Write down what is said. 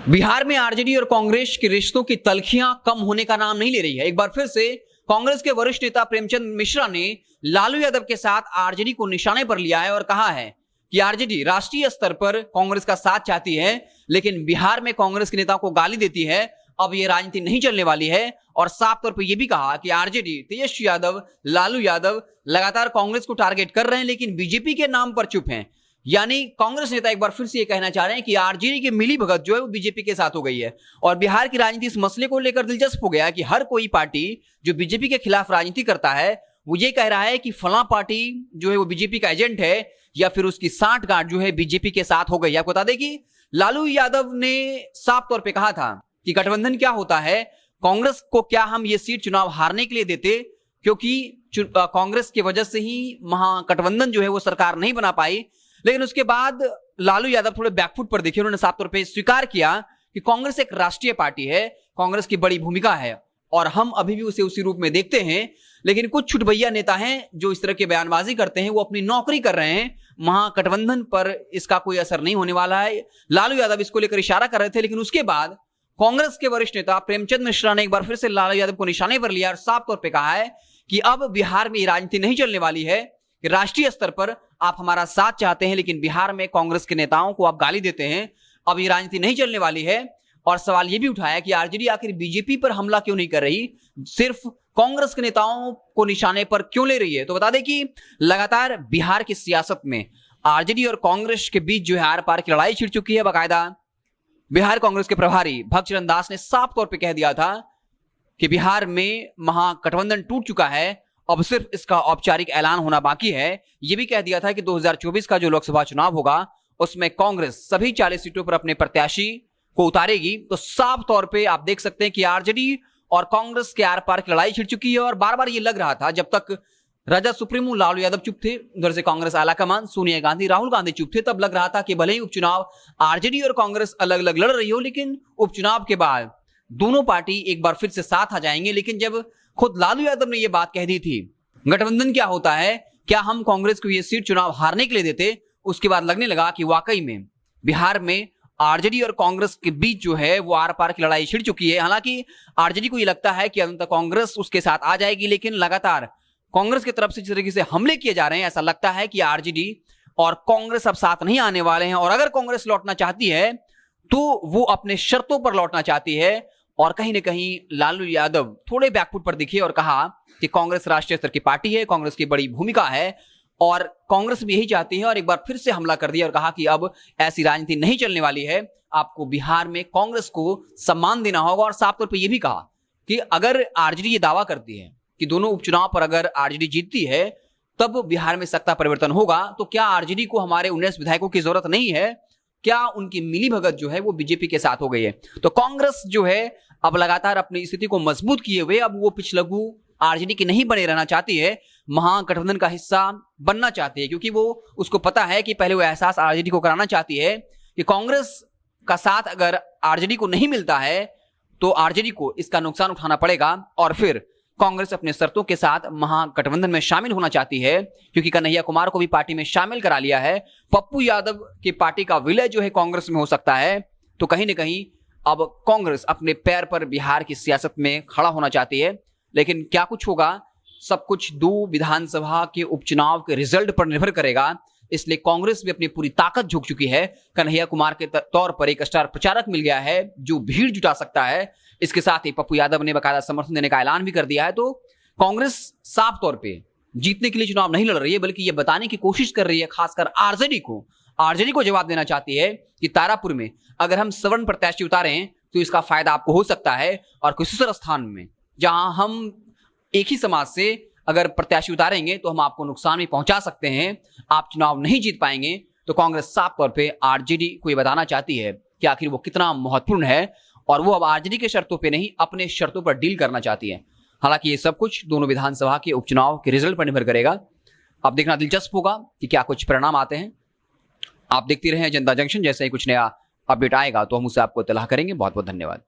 बिहार में आरजेडी और कांग्रेस के रिश्तों की तल्खियां कम होने का नाम नहीं ले रही है। एक बार फिर से कांग्रेस के वरिष्ठ नेता प्रेमचंद मिश्रा ने लालू यादव के साथ आरजेडी को निशाने पर लिया है और कहा है कि आरजेडी राष्ट्रीय स्तर पर कांग्रेस का साथ चाहती है, लेकिन बिहार में कांग्रेस के नेताओं को गाली देती है। अब यह राजनीति नहीं चलने वाली है। और साफ तौर पर यह भी कहा कि आरजेडी, तेजस्वी यादव, लालू यादव लगातार कांग्रेस को टारगेट कर रहे हैं, लेकिन बीजेपी के नाम पर चुप हैं। यानी कांग्रेस नेता एक बार फिर से ये कहना चाह रहे हैं कि आरजेडी की मिली भगत जो है वो बीजेपी के साथ हो गई है। और बिहार की राजनीति इस मसले को लेकर दिलचस्प हो गया कि हर कोई पार्टी जो बीजेपी के खिलाफ राजनीति करता है वो ये कह रहा है कि फलां पार्टी जो है वो बीजेपी का एजेंट है, या फिर उसकी सांठगांठ जो है बीजेपी के साथ हो गई। आपको बता दें कि लालू यादव ने साफ तौर पर कहा था कि गठबंधन क्या होता है, कांग्रेस को क्या हम ये सीट चुनाव हारने के लिए देते, क्योंकि कांग्रेस की वजह से ही महागठबंधन जो है वो सरकार नहीं बना पाई। लेकिन उसके बाद लालू यादव थोड़े बैकफुट पर दिखे। उन्होंने साफ तौर पे स्वीकार किया कि कांग्रेस एक राष्ट्रीय पार्टी है, कांग्रेस की बड़ी भूमिका है और हम अभी भी उसे उसी रूप में देखते हैं। लेकिन कुछ छुटभैया नेता हैं जो इस तरह की बयानबाजी करते हैं, वो अपनी नौकरी कर रहे हैं, महागठबंधन पर इसका कोई असर नहीं होने वाला है। लालू यादव इसको लेकर इशारा कर रहे थे, लेकिन उसके बाद कांग्रेस के वरिष्ठ नेता प्रेमचंद मिश्रा ने एक बार फिर से लालू यादव को निशाने पर लिया और साफ तौर पर कहा है कि अब बिहार में राजनीति नहीं चलने वाली है। राष्ट्रीय स्तर पर आप हमारा साथ चाहते हैं, लेकिन बिहार में कांग्रेस के नेताओं को आप गाली देते हैं। अब ये राजनीति नहीं चलने वाली है। और सवाल यह भी उठाया कि आरजेडी आखिर बीजेपी पर हमला क्यों नहीं कर रही, सिर्फ कांग्रेस के नेताओं को निशाने पर क्यों ले रही है। तो बता दें कि लगातार बिहार की सियासत में आरजेडी और कांग्रेस के बीच जो है आर पार की लड़ाई छिड़ चुकी है। बाकायदा बिहार कांग्रेस के प्रभारी भक्तचरण दास ने साफ तौर पर कह दिया था कि बिहार में महागठबंधन टूट चुका है, अब सिर्फ इसका औपचारिक ऐलान होना बाकी है। यह भी कह दिया था कि 2024 का जो लोकसभा चुनाव होगा उसमें कांग्रेस सभी 40 सीटों पर अपने प्रत्याशी को उतारेगी। तो साफ तौर पे आप देख सकते हैं कि आरजेडी और कांग्रेस के आर पार की लड़ाई छिड़ चुकी है। और बार बार ये लग रहा था, जब तक राजा सुप्रीमो लालू यादव चुप थे, उधर से कांग्रेस आलाकमान सोनिया गांधी, राहुल गांधी चुप थे, तब लग रहा था कि भले ही उपचुनाव आरजेडी और कांग्रेस अलग अलग लड़ रही हो, लेकिन उपचुनाव के बाद दोनों पार्टी एक बार फिर से साथ आ जाएंगे। लेकिन जब खुद लालू यादव ने यह बात कह दी थी, गठबंधन क्या होता है, क्या हम कांग्रेस को यह सीट चुनाव हारने के लिए देते, उसके बाद लगने लगा कि वाकई में बिहार में आरजेडी और कांग्रेस के बीच जो है वो आर पार की लड़ाई छिड़ चुकी है। हालांकि आरजेडी को यह लगता है कि अंत कांग्रेस उसके साथ आ जाएगी, लेकिन लगातार कांग्रेस की तरफ से जिस तरीके से हमले किए जा रहे हैं, ऐसा लगता है कि आरजेडी और कांग्रेस अब साथ नहीं आने वाले हैं। और अगर कांग्रेस लौटना चाहती है तो वो अपने शर्तों पर लौटना चाहती है। और कहीं ना कहीं लालू यादव थोड़े बैकफुट पर दिखे और कहा कि कांग्रेस राष्ट्रीय स्तर की पार्टी है, कांग्रेस की बड़ी भूमिका है और कांग्रेस भी यही चाहती है। और एक बार फिर से हमला कर दिया और कहा कि अब ऐसी राजनीति नहीं चलने वाली है, आपको बिहार में कांग्रेस को सम्मान देना होगा। और साफ तौर पर यह भी कहा कि अगर आरजेडी ये दावा करती है कि दोनों उपचुनाव पर अगर आरजेडी जीतती है तब बिहार में सत्ता परिवर्तन होगा, तो क्या आरजेडी को हमारे 19 विधायकों की जरूरत नहीं है, क्या उनकी मिली भगत जो है वो बीजेपी के साथ हो गई है। तो कांग्रेस जो है अब लगातार अपनी स्थिति को मजबूत किए हुए अब वो पिछलग्गू आरजेडी की नहीं बने रहना चाहती है, महागठबंधन का हिस्सा बनना चाहती है। क्योंकि वो उसको पता है कि पहले वो एहसास आरजेडी को कराना चाहती है कि कांग्रेस का साथ अगर आरजेडी को नहीं मिलता है तो आरजेडी को इसका नुकसान उठाना पड़ेगा। और फिर कांग्रेस अपने शर्तों के साथ महागठबंधन में शामिल होना चाहती है, क्योंकि कन्हैया कुमार को भी पार्टी में शामिल करा लिया है। पप्पू यादव की पार्टी का विलय जो है कांग्रेस में हो सकता है। तो कहीं ना कहीं अब कांग्रेस अपने पैर पर बिहार की सियासत में खड़ा होना चाहती है। लेकिन क्या कुछ होगा, सब कुछ 2 विधानसभा के उपचुनाव के रिजल्ट पर निर्भर करेगा। इसलिए कांग्रेस भी अपनी पूरी ताकत झोंक चुकी है। कन्हैया कुमार के तौर पर एक स्टार प्रचारक मिल गया है जो भीड़ जुटा सकता है। इसके साथ ही पप्पू यादव ने बकायदा समर्थन देने का ऐलान भी कर दिया है। तो कांग्रेस साफ तौर पे जीतने के लिए चुनाव नहीं लड़ रही है, बल्कि ये बताने की कोशिश कर रही है, खासकर आरजेडी को जवाब देना चाहती है कि तारापुर में अगर हम सवर्ण प्रत्याशी उतारें तो इसका फायदा आपको हो सकता है, और कुशेश्वर स्थान में जहां हम एक ही समाज से अगर प्रत्याशी उतारेंगे तो हम आपको नुकसान भी पहुंचा सकते हैं, आप चुनाव नहीं जीत पाएंगे। तो कांग्रेस साफ तौर पे आरजेडी को ये बताना चाहती है कि आखिर वो कितना महत्वपूर्ण है, और वो अब आरजेडी के शर्तों पे नहीं अपने शर्तों पर डील करना चाहती है। हालांकि ये सब कुछ दोनों विधानसभा के उपचुनाव के रिजल्ट पर निर्भर करेगा। अब देखना दिलचस्प होगा कि क्या कुछ परिणाम आते हैं। आप देखते रहें जनता जंक्शन, जैसे ही कुछ नया अपडेट आएगा तो हम उसे आपको इत्तला करेंगे। बहुत बहुत धन्यवाद।